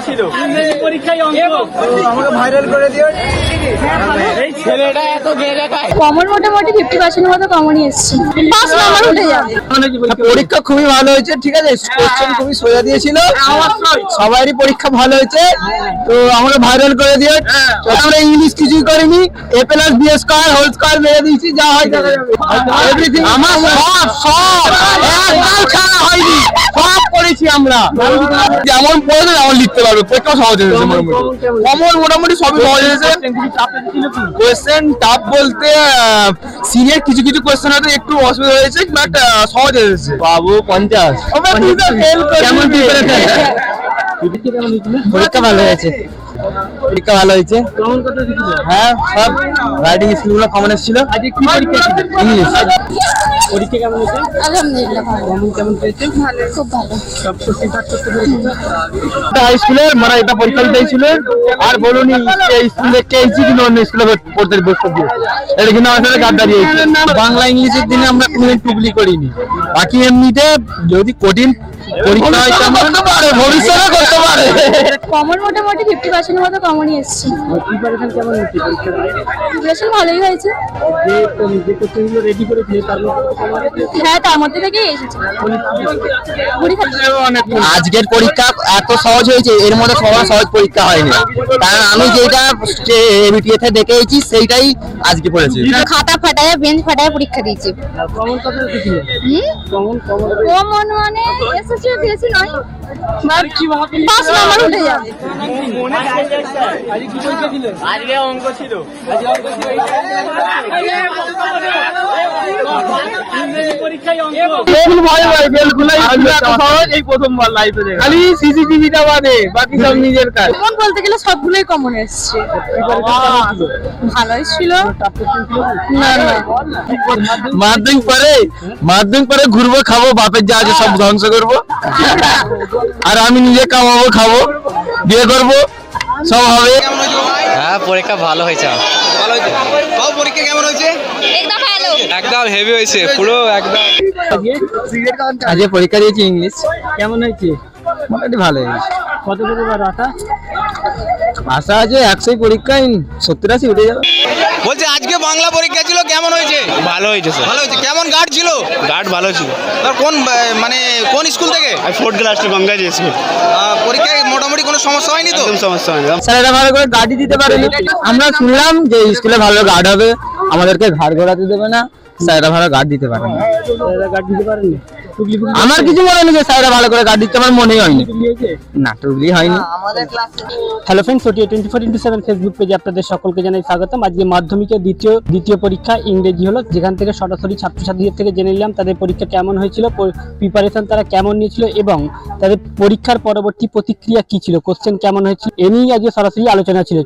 ছিল ইংরেজি পরীক্ষায় অঙ্ক আমাকে ভাইরাল করে দিও। এই ছেলেটা এত বেড়ে খায়। কমন মোটামুটি 50% মতো কমনই এসেছে, 5 নাম্বার উঠে যাবে। পরীক্ষা খুবই ভালো হয়েছে, ঠিক আছে, কোশ্চেন খুবই সোজা দিয়েছিল, সবারই পরীক্ষা ভালো হয়েছে, তো আমাকে ভাইরাল করে দিও। আমরা ইংলিশ কিছুই করিনি, a+b² হোল স্কয়ার মেরে দিয়েছি, যা হয় দেখা যাবে। এভরিথিং আমার সব একদম ছাড়া হয়নি, সব করেছি আমরা। যেমন পড়বে তেমন লিখতে পারবে, পরীক্ষা সহজ হয়েছে মোটামুটি। কমন মোটামুটি সবই সহজ হয়েছে। কোয়েশ্চেন টাফ বলতে সিনিয়র কিছু কিছু কোয়েশ্চেন হয়তো একটু অসুবিধা হয়েছে, বাট সহজ হয়েছে। বাবু 50 কেমন পরীক্ষা ভালো হয়েছে, পরীক্ষা ভালো হয়েছে। হ্যাঁ, সব রাইটিং স্কিলগুলো কমন এসেছিল। ইংলিশ পরীক্ষা কেমন হয়েছে? আলহামদুলিল্লাহ ভালো। কেমন পেয়েছে? ভালো, খুব ভালো। সব কোশ্চেন করতে পেরেছে? হাই স্কুলে মানে এটা পরীক্ষা দিতেছিল, আর বলুন এই স্কুলে কেছি কিন্তু অন্য স্কুলে পড়তে বসতে দিয়ে এটা কিন্তু আমার সাথে গাদ্দারি হয়েছে। বাংলা ইংলিশের দিনে আমরা কোনোদিন টুকলি করিনি, বাকি এমনিতে যদি কঠিন পরীক্ষা হয় ভবিষ্যতে করতে পারে। কমন মোটামুটি 50% মতো কমনই এসেছে। প্রিপারেশন কেমন হচ্ছে পরীক্ষা? প্রিপারেশন ভালোই হয়েছে। যে কোশ্চেনগুলো রেডি করেছিলে তার মধ্যে হ্যাঁ, তার মধ্যে থেকেই এসেছে। আজকের পরীক্ষা এত সহজ হয়েছে, এর মধ্যে সবার সহজ পরীক্ষা হয়নি, কারণ আমি যেটা এবিটিএতে দেখেছি সেইটাই আজকে পড়েছি। খাতা ফাটায়, বেঞ্চ ফাটায় পরীক্ষা দিয়েছি। কমন কত রেখেছিলে? কমন কমন মানে এসেছে বেশি নয়, 5 নাম্বার উঠে যাবে। আজকে কি পরীক্ষা ছিল? আজকে অঙ্ক ছিল। ইংরেজি পরীক্ষায় অঙ্ক এই প্রথমবার লাইফে দেখে, খালি সিসিটিভিটা বাদে বাকি সব নিজের কাজ। কমন বলতে গেলে সবগুলোই কমন এসেছে। ভালোই ছিল। না না, মাধ্যমিক পরে ঘুরবো, খাবো, বাপের যা আছে সব ধ্বংস করবো, আর আমি নিজে কামাবো, খাবো, বিয়ে করবো, সব হবে। হ্যাঁ, পরীক্ষা ভালো হয়েছে। ভালো হয়েছে। তাও পরীক্ষা কেমন হয়েছে? একদম ভালো। একদম হেভি হয়েছে, পুরো একদম। আজকে পরীক্ষা দিয়েছি ইংলিশ, কেমন হয়েছে? মোটামুটি ভালো হয়েছে। কত পেপার আশা? আশা আছে 100 পরীক্ষায় 70-80 উঠে যাবে। বলছে আজকে বাংলা পরীক্ষা ছিল, কেমন হয়েছে? ভালো হয়েছে স্যার। ভালো হয়েছে। কেমন গার্ড ছিল? গার্ড ভালো ছিল। তার কোন মানে কোন স্কুল থেকে? আমি 4th ক্লাসে গঙ্গা যে স্কুল। পরীক্ষায় মোটামুটি কোনো সমস্যা হয়নি তো? একদম সমস্যা হয়নি। স্যারেরা ভালো করে গাড়ি দিতে পারেনি। আমরা শুনলাম যে স্কুলে ভালো গার্ড হবে, আমাদেরকে ঘাড় ঘোরাতে দেবে না, স্যারেরা ভালো গার্ড দিতে পারে না। গার্ড দিতে পারেননি? টুকলি ফুকলি আমার কিছু মনে নেই যে স্যারেরা ভালো করে গার্ড দিতে, আমার মনেই হয়নি। হয়েছে? না, টুকলি হয়নি। Hello friends, OTA 24x7 Facebook পেজে আপনাদের সকলকে জানাই স্বাগতম। আজকে মাধ্যমিকের দ্বিতীয় পরীক্ষা ইংরেজি হলো, যেখান থেকে সরাসরি ছাত্রছাত্রীদের থেকে জেনে নিলাম তাদের পরীক্ষা কেমন হয়েছিল, প্রিপারেশন তারা কেমন নিয়েছিল এবং তাদের পরীক্ষার পরবর্তী প্রতিক্রিয়া কি ছিল, কোশ্চেন কেমন হয়েছিল, এ নিয়ে আজকে সরাসরি আলোচনা ছিল।